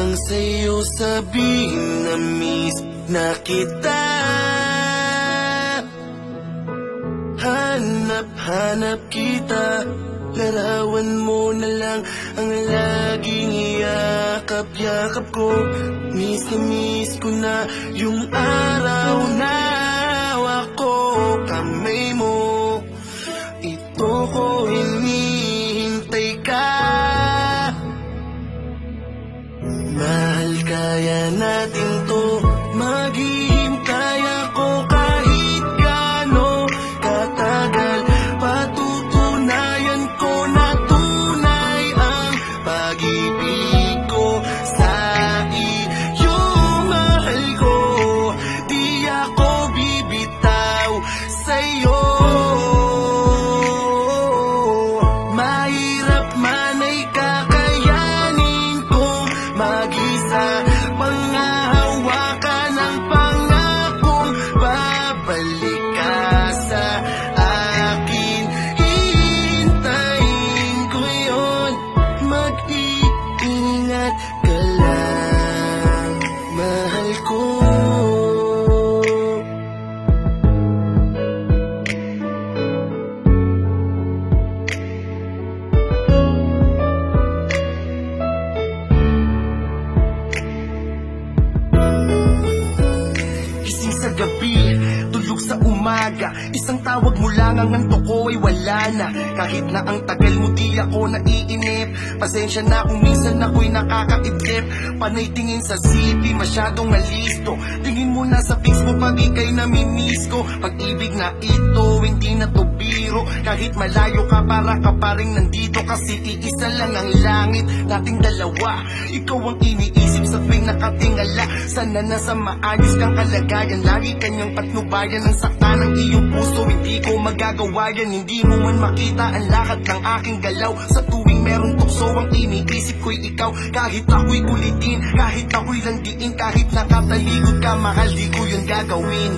lang sa'yo sabihin na miss na kita. Hanap kita, larawan mo na lang ang laging iyakap-yakap ko. Miss na miss ko na yung araw na hawak ko kamay mo. Ito ko hinihintay ka. Mahal, kaya natin to, maghihintay ako kahit gaano katagal. Patutunayan ko na tunay ang pag-ibig ko sa iyo. Mahal ko, di ako bibitaw sa'yo. Mahirap man ay kakayanin kong mag-isa, panghahawakan ang pangakong babalik ka sa akin. Hihintayin ko yun, mag-iingat ka lang, mahal ko. Gising sa gabi, tulog sa umaga, isang tawag mo lang ang antok ko ay wala na. Kahit na ang tagal mo di ako naiinip, pasensya na kung minsan ako'y nakakaidlip. Panay tingin sa city, masyadong alisto. Tingin mo na sa pics mo pag ika'y namimiss ko. Pag-ibig na ito, hindi na to biro. Kahit malayo ka para ka pa rin nandito, kasi iisa lang ang langit nating dalawa. Ikaw ang iniisip sa tuwing nakatingala, sana nasa maayos kang kalagayan. Lagi kanyang patnubayan ang sakta ng iyong puso. Hindi ko magagawa yan, hindi mo man makita ang lahat ng aking galaw. Sa tuwing meron tukso, ang iniisip ko'y ikaw. Kahit ako'y kulitin, kahit ako'y landiin, kahit nakatalikod ka, mahal, di ko yun gagawin.